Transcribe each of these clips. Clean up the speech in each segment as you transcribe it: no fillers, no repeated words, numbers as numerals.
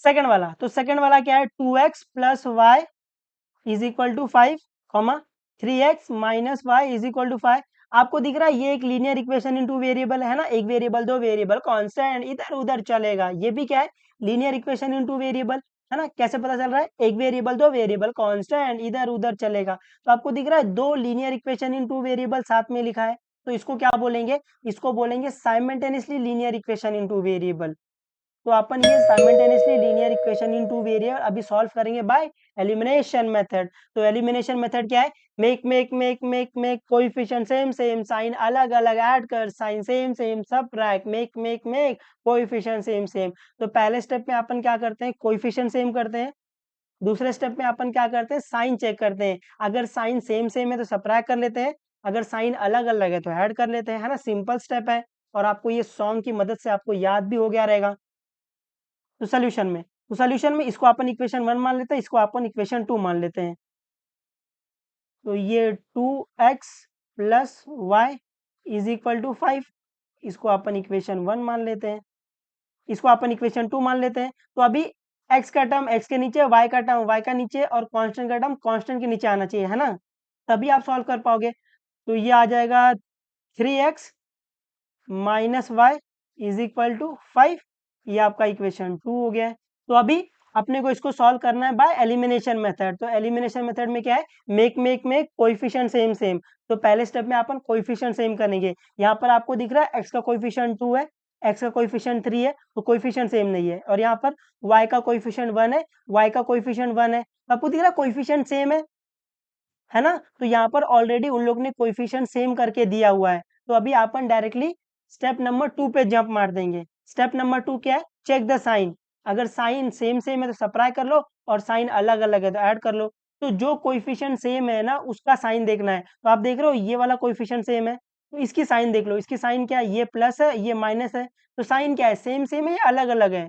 Second वाला, तो second वाला क्या है, 2x plus y is equal to 5 comma 3x minus y is equal to 5। आपको दिख रहा है ये एक linear equation in two variable है ना, एक वेरिएबल दो वेरिएबल कांस्टेंट इधर उधर चलेगा, ये भी क्या है linear equation in two variable है ना। कैसे पता चल रहा है, एक वेरिएबल दो वेरिएबल कांस्टेंट इधर उधर चलेगा, तो आपको दिख रहा है दो linear equation in two variable साथ में लिखा है, तो इसको क्या बोलेंगे, इसको बोलेंगे simultaneously linear equation in two variable. तो अपन ये simultaneously linear equation in two variable अभी सॉल्व करेंगे बाय एलिमिनेशन मेथड। तो एलिमिनेशन मेथड क्या है, make coefficient same same, sign अलग अलग ऐड कर, sign same same subtract, make coefficient same same. तो पहले स्टेप में अपन क्या करते हैं, कोएफिशिएंट सेम करते हैं। दूसरे स्टेप में अपन क्या करते हैं, साइन चेक करते हैं, अगर साइन सेम सेम है तो सबट्रैक्ट कर लेते हैं, अगर साइन अलग अलग है तो ऐड कर लेते हैं, है ना, सिंपल स्टेप है। और आपको ये सॉन्ग की मदद से आपको याद भी हो गया रहेगा। तो सोल्यूशन में इसको अपन इक्वेशन 1 मान लेते हैं, इसको अपन इक्वेशन 2 मान लेते हैं। तो ये 2x plus y is equal to 5, इसको अपन इक्वेशन 1 मान लेते हैं, इसको अपन इक्वेशन 2 मान लेते हैं। तो अभी x का टर्म x के नीचे, y का टर्म y का नीचे, और कांस्टेंट का टर्म कांस्टेंट के नीचे आना चाहिए, है ना, तभी आप सॉल्व कर पाओगे। तो ये आ जाएगा 3x minus y is equal to 5, ये आपका इक्वेशन 2 हो गया है। तो अभी अपने को इसको सॉल्व करना है बाय एलिमिनेशन मेथड। तो एलिमिनेशन मेथड में क्या है, मेक कोएफिशिएंट सेम सेम। तो पहले स्टेप में अपन कोएफिशिएंट सेम करेंगे। यहाँ पर आपको दिख रहा है x का कोएफिशिएंट 2 है, x का कोएफिशिएंट 3 है, तो कोएफिशिएंट सेम नहीं है। और यहाँ पर y का कोएफिशिएंट 1 है, y का कोएफिशिएंट 1 है, तो आपको दिख रहा है कोएफिशिएंट सेम है ना। तो यहाँ पर ऑलरेडी उन लोग ने कोएफिशिएंट सेम करके दिया हुआ है। तो अभी अपन डायरेक्टली स्टेप नंबर 2 पे जंप मार देंगे। स्टेप नंबर 2 क्या है, चेक द साइन, अगर साइन सेम सेम है तो सबट्रैक्ट कर लो, और साइन अलग अलग है तो ऐड कर लो। तो जो कोएफिशिएंट सेम है ना उसका साइन देखना है। तो आप देख रहे हो ये वाला कोएफिशिएंट सेम है, तो इसकी साइन देख लो, इसकी साइन क्या है, ये प्लस है ये माइनस है, तो साइन क्या है, सेम सेम है या अलग अलग है,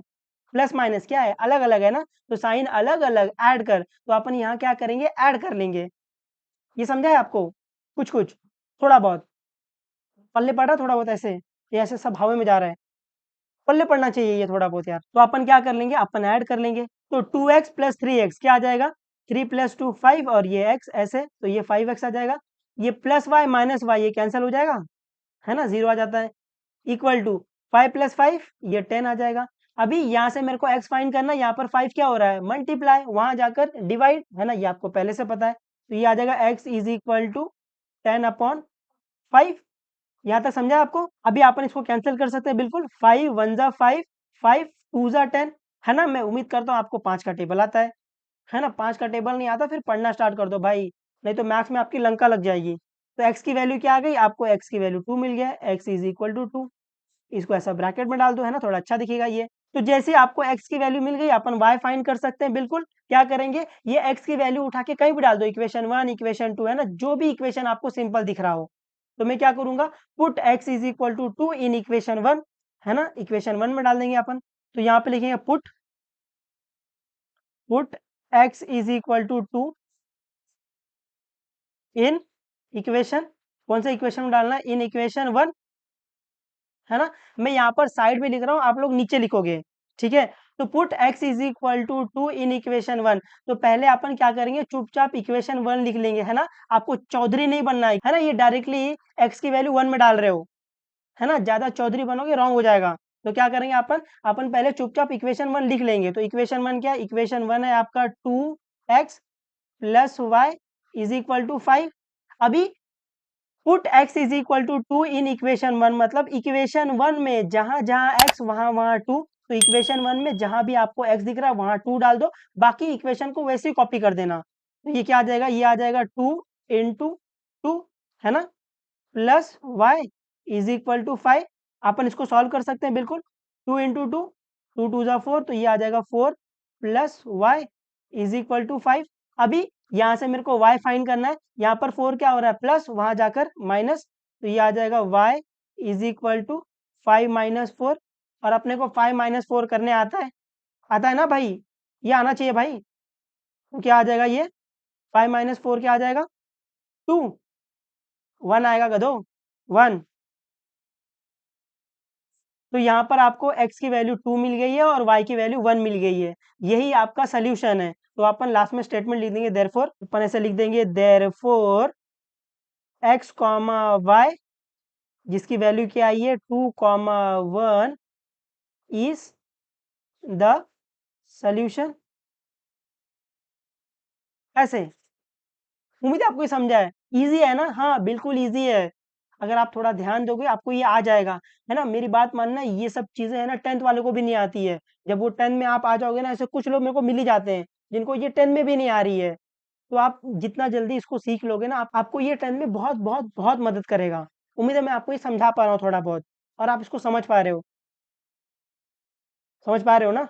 प्लस माइनस क्या है, अलग अलग है ना। तो साइन अलग अलग ऐड कर, तो अपन यहाँ क्या करेंगे, ऐड कर लेंगे। ये समझा है आपको, कुछ कुछ थोड़ा बहुत पल्ले पड़ रहा है, थोड़ा बहुत ऐसे, ये ऐसे सब हवा में जा रहा है, पल्ले पड़ना चाहिए ये थोड़ा बहुत यार। तो अपन क्या कर लेंगे, अपन ऐड कर लेंगे। तो 2x प्लस 3x क्या आ जाएगा, 3 प्लस 2 5, और ये x ऐसे, तो ये 5x आ जाएगा। ये प्लस वाई माइनस वाई ये कैंसिल हो जाएगा, है ना, 0 आ जाता है। इक्वल टू 5 प्लस 5 ये 10 आ जाएगा। अभी यहाँ से मेरे को x फाइंड करना है, यहाँ पर 5 क्या हो रहा है, मल्टीप्लाई, वहां जाकर डिवाइड, है ना, ये आपको पहले से पता है। तो ये आ जाएगा x इज इक्वल टू 10/5। यहाँ तक समझा आपको। अभी अपन इसको कैंसिल कर सकते हैं बिल्कुल, 5 1 जा 5, 5 2 जा 10, है ना। मैं उम्मीद करता हूँ आपको 5 का टेबल आता है ना। 5 का टेबल नहीं आता फिर पढ़ना स्टार्ट कर दो भाई, नहीं तो मैथ्स में आपकी लंका लग जाएगी। तो x की वैल्यू क्या आ गई, आपको x की वैल्यू 2 मिल गया है, x इज इक्वल टू 2। इसको ऐसा ब्रैकेट में डाल दो, है ना, थोड़ा अच्छा दिखेगा ये। तो जैसे आपको x की वैल्यू मिल गई, अपन y फाइंड कर सकते हैं बिल्कुल। क्या करेंगे, ये x की वैल्यू उठा के कहीं भी डाल दो, इक्वेशन 1 इक्वेशन 2, है ना, जो भी इक्वेशन आपको सिंपल दिख रहा हो। तो मैं क्या करूंगा, put x is equal to 2 in equation 1, है ना, इक्वेशन 1 में डाल देंगे अपन। तो यहाँ पे लिखेंगे put x is equal to 2 in equation, कौन सा इक्वेशन में डालना है, इन इक्वेशन 1, है ना। मैं यहाँ पर साइड में लिख रहा हूँ, आप लोग नीचे लिखोगे, ठीक है। तो put x is equal to 2 in equation 1। तो पहले अपन क्या करेंगे, चुपचाप इक्वेशन 1 लिख लेंगे, है ना, आपको चौधरी नहीं बनना है ना, ये डायरेक्टली x की वैल्यू 1 में डाल रहे हो, है ना, ज्यादा चौधरी बनोगे रॉन्ग हो जाएगा। तो क्या करेंगे अपन, अपन पहले चुपचाप इक्वेशन 1 लिख लेंगे। तो इक्वेशन 1 क्या है, इक्वेशन 1 है आपका 2x plus y is equal to 5। अभी put x is equal to 2 in equation 1, मतलब इक्वेशन 1 में जहां जहां x वहां वहां 2। तो इक्वेशन 1 में जहां भी आपको x दिख रहा है वहां 2 डाल दो, बाकी इक्वेशन को वैसे ही कॉपी कर देना। तो ये क्या आ जाएगा, ये आ जाएगा 2 इंटू 2, है ना, plus y is equal to 5। अपन इसको सॉल्व कर सकते हैं बिल्कुल, 2 इंटू 2, 2 2 जा 4, तो ये आ जाएगा 4 plus y is equal to 5। अभी यहाँ से मेरे को y फाइंड करना है, यहाँ पर 4 क्या हो रहा है, प्लस, वहां जाकर माइनस, तो ये आ जाएगा y is equal to 5 minus 4। और अपने को 5 माइनस 4 करने आता है ना भाई, ये आना चाहिए भाई। तो क्या आ जाएगा ये, 5 माइनस 4 क्या आ जाएगा, 2, 1 आएगा गधो, 1। तो यहाँ पर आपको x की वैल्यू 2 मिल गई है और y की वैल्यू 1 मिल गई है। यही आपका सोल्यूशन है। तो अपन लास्ट में स्टेटमेंट लिख देंगे देयरफॉर, अपन ऐसे लिख देंगे देयरफॉर x कॉमा y, जिसकी वैल्यू क्या आई है 2 कॉमा 1 इज द सोल्यूशन। ऐसे उम्मीद है आपको ये समझा है। इजी है ना? हाँ बिल्कुल इजी है। अगर आप थोड़ा ध्यान दोगे आपको ये आ जाएगा, है ना? मेरी बात मानना, ये सब चीजें है ना 10th वालों को भी नहीं आती है। जब वो 10th में आप आ जाओगे ना, ऐसे कुछ लोग मेरे को मिल ही जाते हैं जिनको ये 10th में भी नहीं आ रही है। तो आप जितना जल्दी इसको सीख लोगे ना, आपको ये 10th में बहुत बहुत बहुत मदद करेगा। उम्मीद है मैं आपको ये समझा पा रहा हूँ थोड़ा बहुत, और आप इसको समझ पा रहे हो। समझ पा रहे हो ना?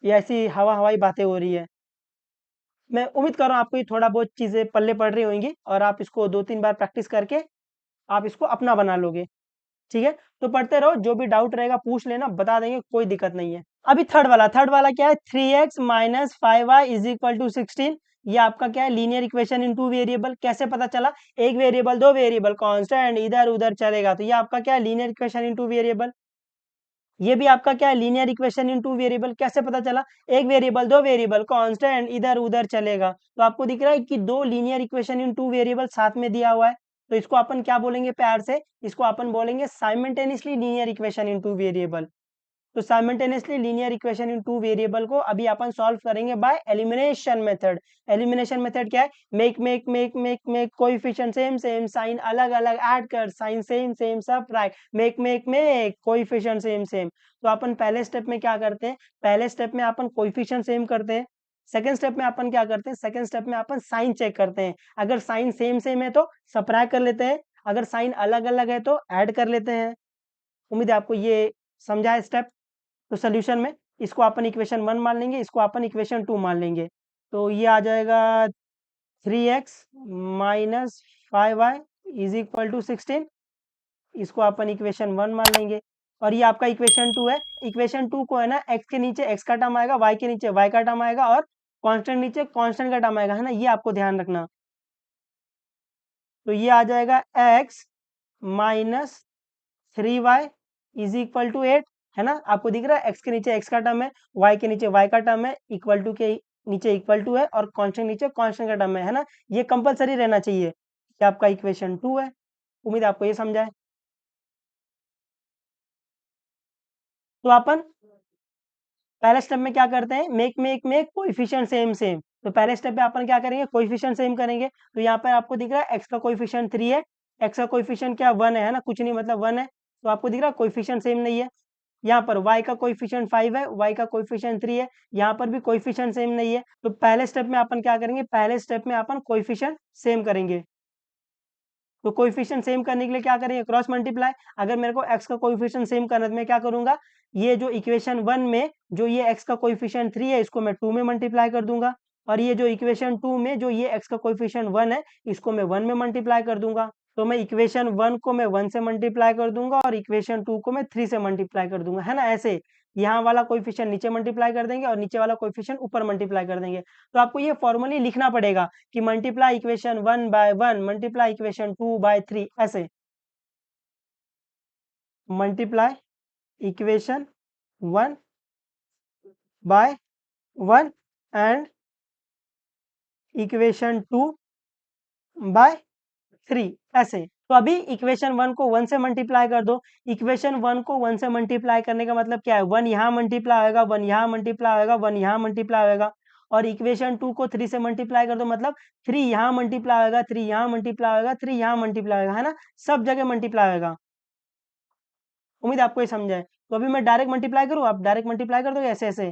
ये ऐसी हवा हवाई बातें हो रही है। मैं उम्मीद कर रहा हूँ आपको ये थोड़ा बहुत चीजें पल्ले पड़ रही होंगी, और आप इसको 2-3 बार प्रैक्टिस करके आप इसको अपना बना लोगे। ठीक है? तो पढ़ते रहो, जो भी डाउट रहेगा पूछ लेना, बता देंगे, कोई दिक्कत नहीं है। अभी थर्ड वाला क्या है? 3x minus 5y is equal to 16। ये आपका क्या है? Linear equation in two variable. कैसे पता चला? एक वेरिएबल, दो वेरिएबल, कांस्टेंट इधर उधर चलेगा, तो ये आपका क्या है? Linear equation in two variable. ये भी आपका क्या है? Linear equation in two variable. कैसे पता चला? एक वेरिएबल, दो वेरिएबल, कांस्टेंट इधर उधर चलेगा। तो आपको दिख रहा है कि दो linear equation in two variable साथ में दिया हुआ है। तो इसको अपन क्या बोलेंगे प्यार से? इसको अपन बोलेंगे simultaneously linear equation in two variable. तो simultaneously linear equation in two variable को अभी अपन सॉल्व करेंगे by elimination method. Elimination method क्या है? Make coefficient same same, sign अलग अलग ऐड कर, sign same same subtract, make coefficient same same. तो अपन पहले स्टेप में क्या करते हैं? पहले स्टेप में अपन कोएफिशिएंट सेम करते हैं। सेकंड स्टेप में अपन क्या करते हैं? सेकंड स्टेप में अपन साइन चेक करते हैं। अगर साइन सेम सेम है तो सबट्रैक्ट कर लेते हैं, अगर साइन अलग अलग है तो ऐड कर लेते हैं। उम्मीद है आपको ये समझा है स्टेप। तो सोल्यूशन में इसको अपन इक्वेशन 1 मान लेंगे, इसको अपन इक्वेशन 2 मान लेंगे। तो ये आ जाएगा 3x minus 5y is equal to 16। इसको अपन इक्वेशन 1 मान लेंगे, और ये आपका इक्वेशन 2 है। इक्वेशन 2 को है ना, x के नीचे x का टर्म आएगा, y के नीचे y का टर्म आएगा, और कांस्टेंट नीचे कांस्टेंट का टर्म आएगा, है ना? ये आपको ध्यान रखना। तो ये आ जाएगा x minus 3y is equal to 8। है ना? आपको दिख रहा है x के नीचे x का टर्म है, y के नीचे y का टर्म है, इक्वल टू के नीचे इक्वल टू है, और कांस्टेंट नीचे कांस्टेंट का टर्म है ना? ये कंपलसरी रहना चाहिए कि आपका इक्वेशन 2 है। उम्मीद है आपको ये समझा है। तो अपन पहले स्टेप में क्या करते हैं? Make coefficient same same. तो पहले स्टेप पे अपन क्या करेंगे? कोएफिशिएंट सेम करेंगे। तो यहाँ पर आपको दिख रहा है x का कोएफिशिएंट 3 है, x का कोएफिशिएंट क्या 1 है ना? कुछ नहीं, मतलब 1 है। तो आपको दिख रहा है कोएफिशिएंट सेम नहीं है। यहाँ पर y का कोएफिशिएंट 5 है, y का कोएफिशिएंट 3 है, यहाँ पर भी कोएफिशिएंट सेम नहीं है। तो पहले स्टेप में अपन क्या करेंगे? पहले स्टेप में अपन कोएफिशिएंट सेम करेंगे। तो कोएफिशिएंट सेम करने के लिए क्या करेंगे? Cross multiply. अगर मेरे को x का कोएफिशिएंट सेम करना है तो मैं क्या करूंगा? ये जो इक्वेशन 1 में जो ये x का कोएफिशिएंट 3 है, इसको मैं 2 में मल्टीप्लाई कर दूंगा, और ये जो इक्वेशन 2 में जो ये x का कोएफिशिएंट 1 है, इसको मैं 1 में मल्टीप्लाई कर दूंगा। तो मैं इक्वेशन 1 को मैं 1 से मल्टीप्लाई कर दूंगा, और इक्वेशन 2 को मैं 3 से मल्टीप्लाई कर दूंगा, है ना? ऐसे यहाँ वाला कोएफिशिएंट नीचे मल्टीप्लाई कर देंगे, और नीचे वाला कोएफिशिएंट ऊपर मल्टीप्लाई कर देंगे। तो आपको ये फॉर्मली लिखना पड़ेगा कि multiply equation 1 by 1 multiply equation 2 by 3, ऐसे multiply equation 1 by 1 and equation 2 by 3, ऐसे। तो अभी इक्वेशन 1 को 1 से मल्टीप्लाई कर दो। इक्वेशन 1 को 1 से मल्टीप्लाई करने का मतलब क्या है? 1 यहाँ मल्टीप्लाई होगा, 1 यहाँ मल्टीप्लाई होगा, 1 यहाँ मल्टीप्लाई होगा, और इक्वेशन 2 को 3 से मल्टीप्लाई कर दो, मतलब 3 यहाँ मल्टीप्लाई होगा, 3 यहाँ मल्टीप्लाई होगा, 3 यहाँ मल्टीप्लाई होगा, है ना? सब जगह मल्टीप्लाई होगा। उम्मीद है आपको ये समझा है। तो अभी मैं डायरेक्ट मल्टीप्लाई करूँ, आप डायरेक्ट मल्टीप्लाई कर दोगे ऐसे ऐसे,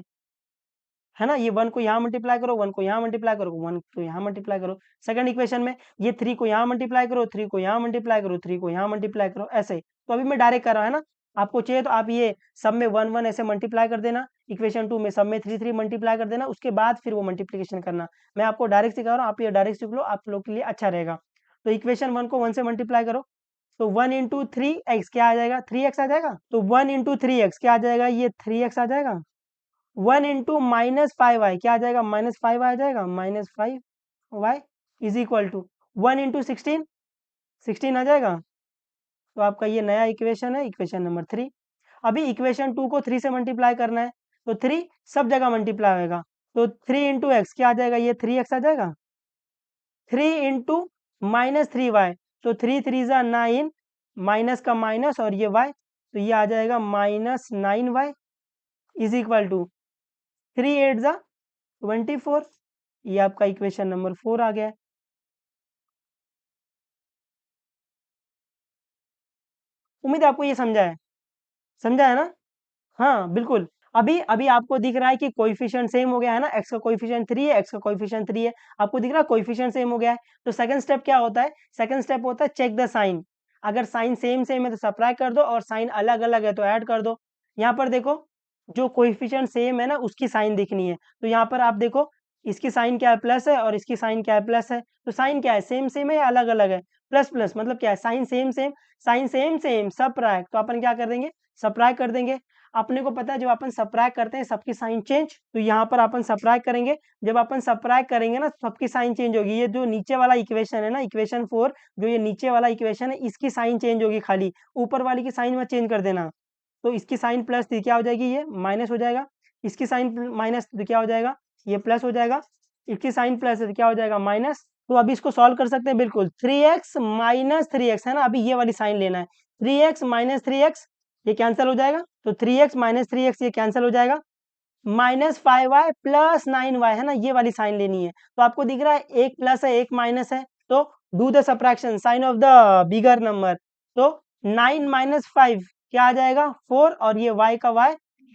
है ना? ये 1 को यहाँ मल्टीप्लाई करो, 1 को यहाँ मल्टीप्लाई करो, 1 को यहाँ मल्टीप्लाई करो। सेकंड इक्वेशन में ये 3 को यहाँ मल्टीप्लाई करो, 3 को यहाँ मल्टीप्लाई करो, 3 को यहाँ मल्टीप्लाई करो, ऐसे। तो अभी मैं डायरेक्ट कर रहा हूँ, है ना? आपको चाहिए तो आप ये सब में 1 1 ऐसे मल्टीप्लाई कर देना, इक्वेशन 2 में सब में 3 3 मल्टीप्लाई कर देना, उसके बाद फिर वो मल्टीप्लिकेशन करना। मैं आपको डायरेक्ट सिखा रहा हूँ, आप ये डायरेक्ट सीख लो, आप लोग के लिए अच्छा रहेगा। तो इक्वेशन 1 को 1 से मल्टीप्लाई करो, तो 1 इंटू 3x क्या आ जाएगा? 3x आ जाएगा। तो 1 इंटू 3x क्या आ जाएगा? ये 3x आ जाएगा। 1 इंटू माइनस 5y क्या आ जाएगा? -5 आ जाएगा, -5y is equal to 1 into 16 आ जाएगा। तो आपका ये नया इक्वेशन है, इक्वेशन नंबर 3। अभी इक्वेशन 2 को 3 से मल्टीप्लाई करना है, तो 3 सब जगह मल्टीप्लाई होगा, तो 3 इंटू एक्स क्या आ जाएगा, ये 3x आ जाएगा। 3 इंटू -3y, तो 3 3 9, माइनस का माइनस और ये y, तो ये आ जाएगा -9y इज इक्वल टू 3 8 = 24। ये आपका इक्वेशन नंबर 4 आ गया है। उम्मीद है आपको ये समझा है ना? हाँ, बिल्कुल। अभी अभी आपको दिख रहा है कि कोएफ़िशिएंट सेम हो गया है ना, x का कोएफ़िशिएंट 3 है, x का कोएफ़िशिएंट 3 है। आपको दिख रहा है कोएफ़िशिएंट सेम हो गया है। तो सेकंड स्टेप क्या होता है? सेकंड स्टेप होता है चेक द साइन। अगर साइन सेम सेम है तो सब्ट्रैक्ट कर दो और साइन अलग-अलग है तो ऐड कर दो। यहाँ पर देखो, जो कोएफ़िशिएंट सेम है ना उसकी साइन दिखनी है। तो यहाँ पर आप देखो, इसकी साइन क्या है, प्लस है, और इसकी साइन क्या है, प्लस है। तो साइन क्या है, सेम सेम है या अलग-अलग है? प्लस प्लस मतलब क्या है, sign same same, sign same same subtract, तो अपन क्या कर देंगे, सब्ट्रैक्ट कर देंगे। अपने को पता है जब अपन सब्ट्रैक्ट करते हैं सबकी साइन चेंज, तो यहाँ पर अपन सब्ट्रैक्ट करेंगे। जब अपन सब्ट्रैक्ट करेंगे ना सबकी साइन चेंज होगी। ये जो नीचे वाला इक्वेशन है ना, इक्वेशन 4, जो ये नीचे वाला इक्वेशन है इसकी साइन चेंज होगी खाली, ऊपर वाली की साइन मत चेंज कर देना। तो इसकी साइन प्लस थी, क्या हो जाएगी, ये माइनस हो जाएगा। इसकी साइन माइनस थी, क्या हो जाएगा, ये प्लस हो जाएगा। इसकी साइन प्लस है तो क्या हो जाएगा, माइनस। तो अभी इसको सॉल्व कर सकते हैं बिल्कुल। 3x - 3x है ना, अभी ये वाली साइन लेना है। 3x - 3x ये कैंसिल हो जाएगा, तो 3x - 3x ये कैंसिल हो जाएगा। -5y + 9y है ना, ये वाली साइन लेनी है। तो आपको दिख रहा है एक प्लस है एक माइनस है, तो do the subtraction sign of the bigger number. तो 9 - 5 क्या आ जाएगा, 4, और ये y का y,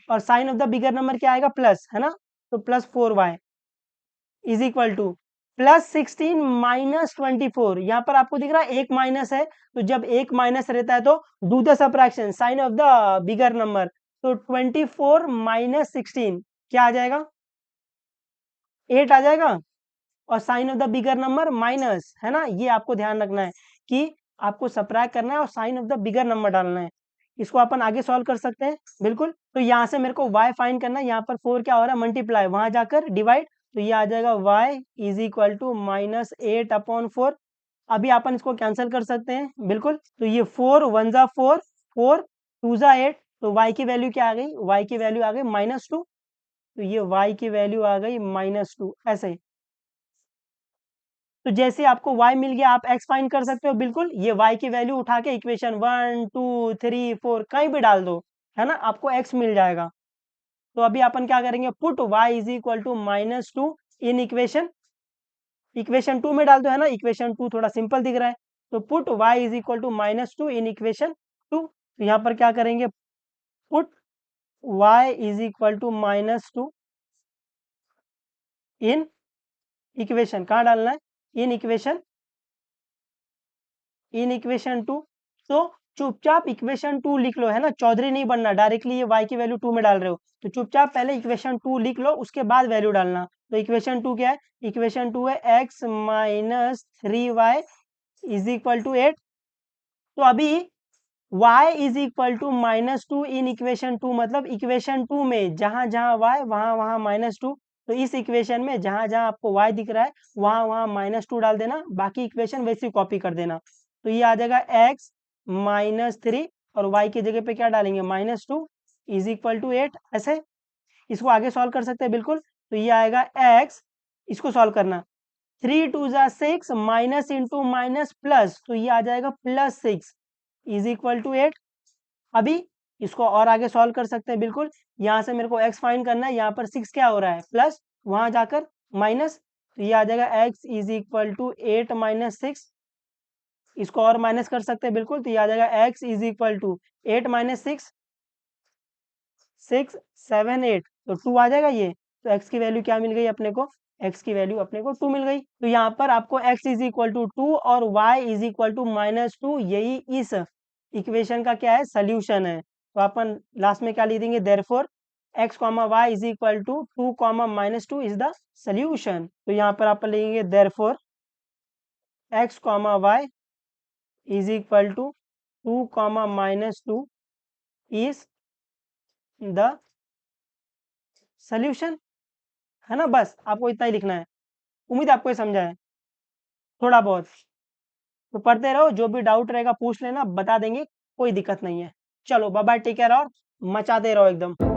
और sign of the bigger number क्या आएगा, प्लस, है ना। तो +4y इज इक्वल टू +16 - 24। यहाँ पर आपको दिख रहा है एक माइनस है, तो जब एक माइनस रहता है तो do the subtraction sign of the bigger number. तो 24 - 16 क्या आ जाएगा, 8 आ जाएगा, और sign of the bigger number minus, है ना। ये आपको ध्यान रखना है कि आपको सब्ट्रैक्ट करना है और sign of the bigger number डालना है। इसको अपन आगे सॉल्व कर सकते हैं बिल्कुल। तो यहाँ से मेरे को y फाइंड करना है, यहाँ पर 4 क्या हो रहा है, मल्टीप्लाई, वहां जाकर डिवाइड, तो ये आ जाएगा y इज इक्वल टू -8/4। अभी अपन इसको कैंसिल कर सकते हैं बिल्कुल। तो ये 4 1 जा 4, 4 2 जा 8, तो y की वैल्यू क्या आ गई, y की वैल्यू आ गई -2। तो ये y की वैल्यू आ गई -2, ऐसे। तो जैसे आपको y मिल गया, आप x फाइंड कर सकते हो बिल्कुल। ये y की वैल्यू उठा के इक्वेशन 1 2 3 4 कहीं भी डाल दो, है ना, आपको x मिल जाएगा। तो अभी अपन क्या करेंगे, put y is equal to -2 in equation 2 में डाल दो, है ना। इक्वेशन 2 थोड़ा सिंपल दिख रहा है, तो put y is equal to -2 in equation 2। तो यहाँ पर क्या करेंगे, put y is equal to -2 in equation, कहाँ डालना है, इन इक्वेशन 2। तो चुपचाप इक्वेशन 2 लिख लो, है ना, चौधरी नहीं बनना, डायरेक्टली ये y की वैल्यू 2 में डाल रहे हो, तो चुपचाप पहले इक्वेशन 2 लिख लो, उसके बाद वैल्यू डालना। तो इक्वेशन 2 क्या है, इक्वेशन 2 है x - 3y is equal to 8। तो अभी y is equal to -2 in equation 2, मतलब इक्वेशन 2 में जहां जहां y वहां वहां -2। तो इस इक्वेशन में जहां जहां आपको y दिख रहा है वहां वहां -2 डाल देना, बाकी इक्वेशन वैसे कॉपी कर देना। तो ये आ जाएगा x -3, और y की जगह पे क्या डालेंगे, -2 इज इक्वल टू 8, ऐसे। इसको आगे सॉल्व कर सकते हैं बिल्कुल। तो ये आएगा x, इसको सॉल्व करना, 3 2 जा 6, माइनस इंटू माइनस प्लस, तो ये आ जाएगा +6 इज इक्वल टू 8। अभी इसको और आगे सॉल्व कर सकते हैं बिल्कुल। यहाँ से मेरे को x फाइंड करना है, यहाँ पर 6 क्या हो रहा है, प्लस, वहां जाकर माइनस, तो ये आ जाएगा x इज इक्वल टू 8 - 6। इसको और माइनस कर सकते हैं बिल्कुल, तो ये आ जाएगा x इज इक्वल टू 8 - 6, 6 7 8, तो 2 आ जाएगा ये। तो x की वैल्यू क्या मिल गई अपने को, x की वैल्यू अपने को 2 मिल गई। तो यहाँ पर आपको x इज इक्वल टू 2 और y इज इक्वल टू -2, यही इस इक्वेशन का क्या है, सोल्यूशन है। तो अपन लास्ट में क्या लिख देंगे, therefore x, y is equal to 2, -2 is the solution. तो यहाँ पर आप लिखेंगे therefore x, y is equal to 2, -2 is the solution, है ना। बस आपको इतना ही लिखना है। उम्मीद है आपको ये समझा है थोड़ा बहुत। तो पढ़ते रहो, जो भी डाउट रहेगा पूछ लेना, बता देंगे, कोई दिक्कत नहीं है। चलो बाय बाय, टेक केयर, और मचाते रहो एकदम।